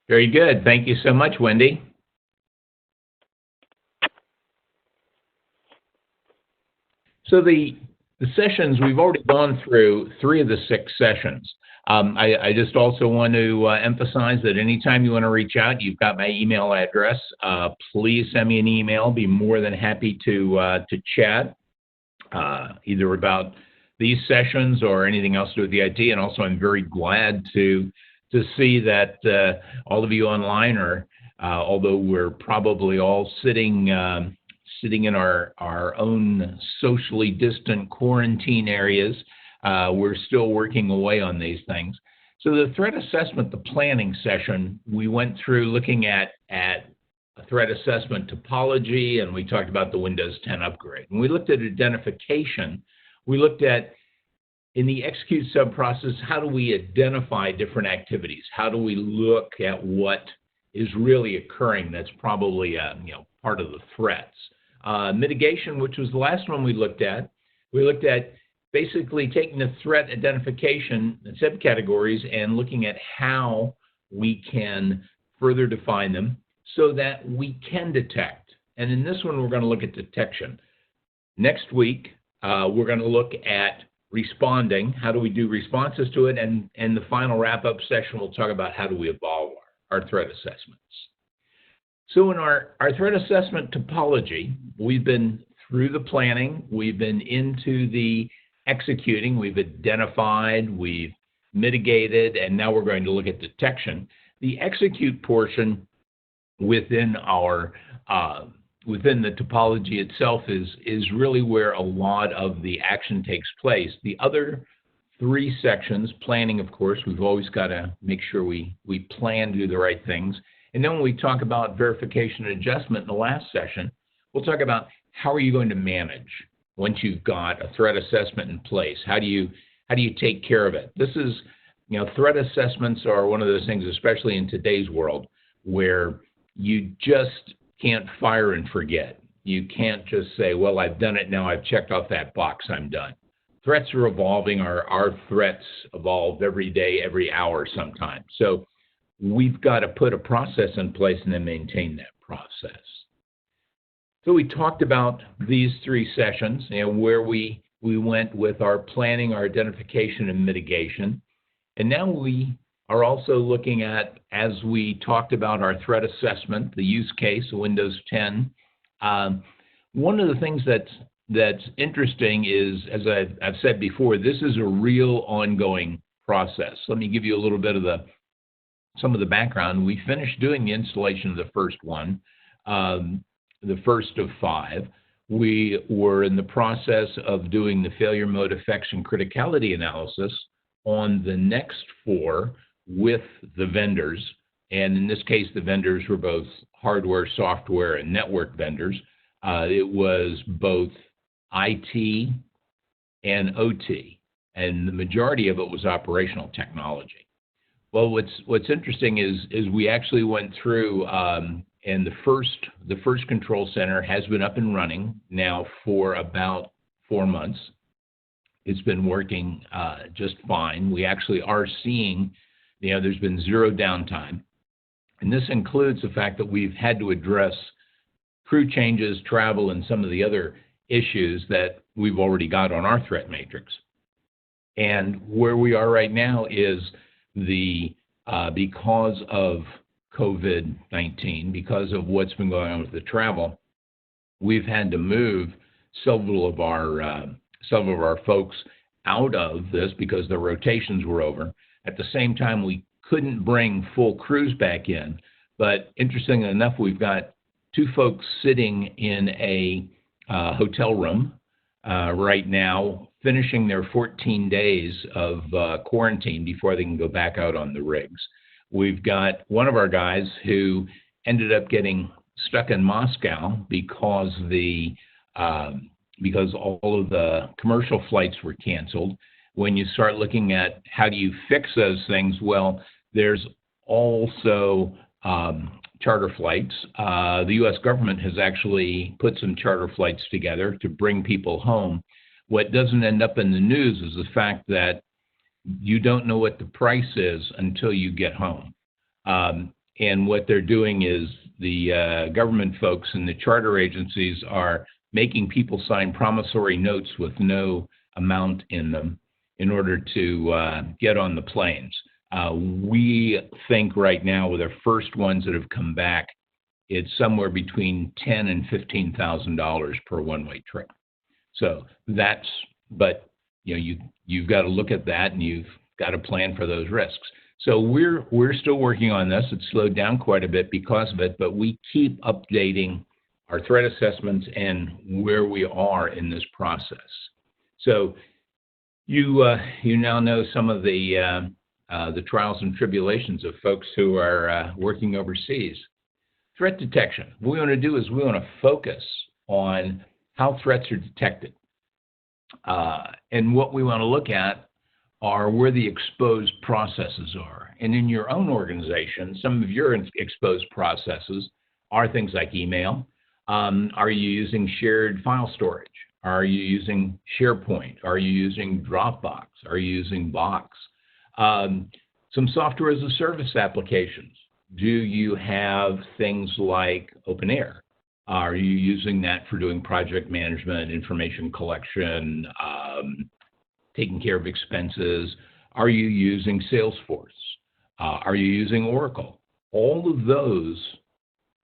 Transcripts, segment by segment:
Very good. Thank you so much, Wendy. So the sessions, we've already gone through 3 of the 6 sessions. I just also want to emphasize that anytime you want to reach out, you've got my email address. Please send me an email. Be more than happy to chat either about these sessions or anything else to do with the IT. And also, I'm very glad to see that all of you online are, although we're probably all sitting in our own socially distant quarantine areas, we're still working away on these things. So the threat assessment, the planning session, we went through looking at a threat assessment topology, and we talked about the Windows 10 upgrade. And we looked at identification. We looked at, in the execute sub-process, how do we identify different activities? How do we look at what is really occurring that's probably part of the threats? Mitigation, which was the last one we looked at basically taking the threat identification subcategories and looking at how we can further define them so that we can detect. And in this one, we're going to look at detection. Next week, we're going to look at responding. How do we do responses to it? And the final wrap-up session, we'll talk about how do we evolve our threat assessments. So in our threat assessment topology, we've been through the planning, we've been into the executing, we've identified, we've mitigated, and now we're going to look at detection. The execute portion within within the topology itself is really where a lot of the action takes place. The other 3 sections, planning, of course, we've always got to make sure we plan to do the right things. And then when we talk about verification and adjustment in the last session, we'll talk about how are you going to manage once you've got a threat assessment in place. How do you take care of it? This is, threat assessments are one of those things, especially in today's world, where you just can't fire and forget. You can't just say, well, I've done it now, I've checked off that box, I'm done. Threats are evolving. Our threats evolve every day, every hour sometimes. So we've got to put a process in place and then maintain that process. So we talked about these 3 sessions, where we went with our planning, our identification, and mitigation. And now we are also looking at, as we talked about our threat assessment, the use case, Windows 10. One of the things that's interesting is, as I've said before, this is a real ongoing process. Let me give you a little bit of some of the background. We finished doing the installation of the first one, the first of 5. We were in the process of doing the failure mode effects and criticality analysis on the next 4 with the vendors. And in this case, the vendors were both hardware, software, and network vendors. It was both IT and OT, and the majority of it was operational technology. Well, what's interesting is we actually went through, and the first control center has been up and running now for about 4 months. It's been working just fine. We actually are seeing, there's been 0 downtime. And this includes the fact that we've had to address crew changes, travel, and some of the other issues that we've already got on our threat matrix. And where we are right now is because of COVID-19, because of what's been going on with the travel, we've had to move several of our folks out of this because the rotations were over. At the same time, we couldn't bring full crews back in. But interestingly enough, we've got 2 folks sitting in a hotel room right now, finishing their 14 days of quarantine before they can go back out on the rigs. We've got one of our guys who ended up getting stuck in Moscow because all of the commercial flights were canceled. When you start looking at how do you fix those things, well, there's also charter flights. The U.S. government has actually put some charter flights together to bring people home. What doesn't end up in the news is the fact that you don't know what the price is until you get home. And what they're doing is the government folks and the charter agencies are making people sign promissory notes with no amount in them in order to get on the planes. We think right now with our first ones that have come back, it's somewhere between $10,000 and $15,000 per one-way trip. So that's, but you've got to look at that and you've got to plan for those risks. So we're still working on this. It's slowed down quite a bit because of it, but we keep updating our threat assessments and where we are in this process. So you now know some of the trials and tribulations of folks who are working overseas. Threat detection. What we want to do is we want to focus on how threats are detected. And what we want to look at are where the exposed processes are. And in your own organization, some of your exposed processes are things like email. Are you using shared file storage? Are you using SharePoint? Are you using Dropbox? Are you using Box? Some software as a service applications. Do you have things like OpenAir? Are you using that for doing project management, information collection, taking care of expenses? Are you using Salesforce? Are you using Oracle? All of those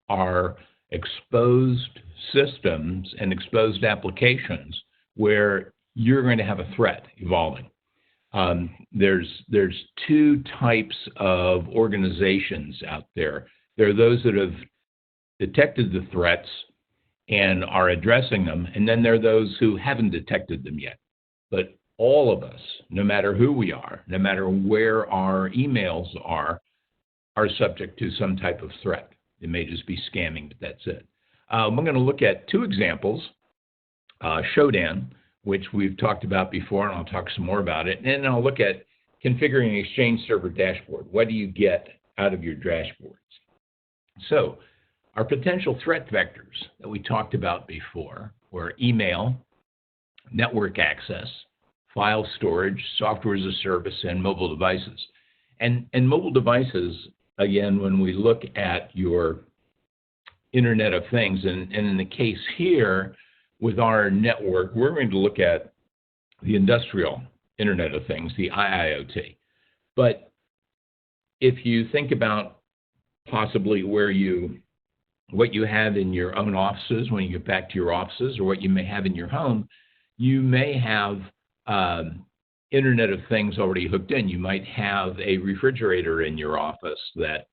are exposed systems and exposed applications where you're going to have a threat evolving. There's two types of organizations out there. There are those that have detected the threats and are addressing them, and then there are those who haven't detected them yet. But all of us, no matter who we are, no matter where our emails are subject to some type of threat. It may just be scamming, but that's it. We're going to look at two examples, Shodan, which we've talked about before, and I'll talk some more about it. And then I'll look at configuring an Exchange Server dashboard. What do you get out of your dashboards? So our potential threat vectors that we talked about before were email, network access, file storage, software as a service, and mobile devices. And mobile devices, again, when we look at your Internet of Things, and in the case here with our network, we're going to look at the industrial Internet of Things, the IIoT. But if you think about possibly what you have in your own offices when you get back to your offices, or what you may have in your home, you may have Internet of Things already hooked in. You might have a refrigerator in your office that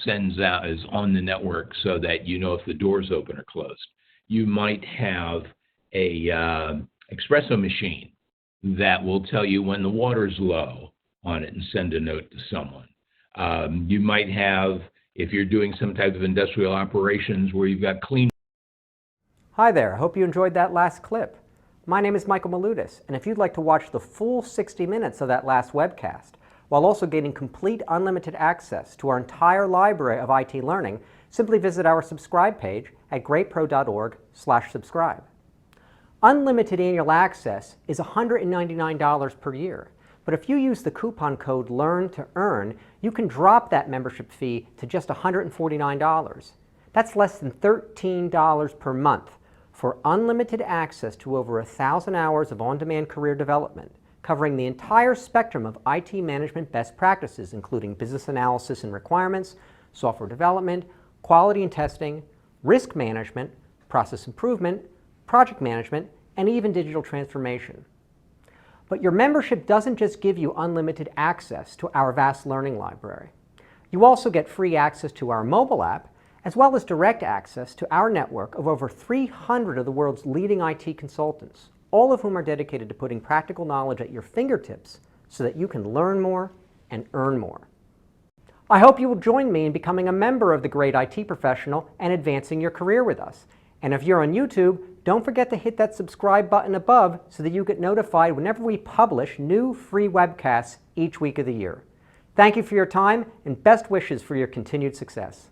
sends out, is on the network so that you know if the door's open or closed. You might have a espresso machine that will tell you when the water's low on it and send a note to someone. You might have, if you're doing some type of industrial operations where you've got clean. Hi there, I hope you enjoyed that last clip. My name is Michael Maludis, and if you'd like to watch the full 60 minutes of that last webcast, while also gaining complete unlimited access to our entire library of IT learning, simply visit our subscribe page at greatpro.org/subscribe. Unlimited annual access is $199 per year, but if you use the coupon code LEARN2EARN, you can drop that membership fee to just $149. That's less than $13 per month for unlimited access to over 1,000 hours of on-demand career development, covering the entire spectrum of IT management best practices, including business analysis and requirements, software development, quality and testing, risk management, process improvement, project management, and even digital transformation. But your membership doesn't just give you unlimited access to our vast learning library. You also get free access to our mobile app, as well as direct access to our network of over 300 of the world's leading IT consultants, all of whom are dedicated to putting practical knowledge at your fingertips so that you can learn more and earn more. I hope you will join me in becoming a member of the Great IT Professional and advancing your career with us. And if you're on YouTube, don't forget to hit that subscribe button above so that you get notified whenever we publish new free webcasts each week of the year. Thank you for your time and best wishes for your continued success.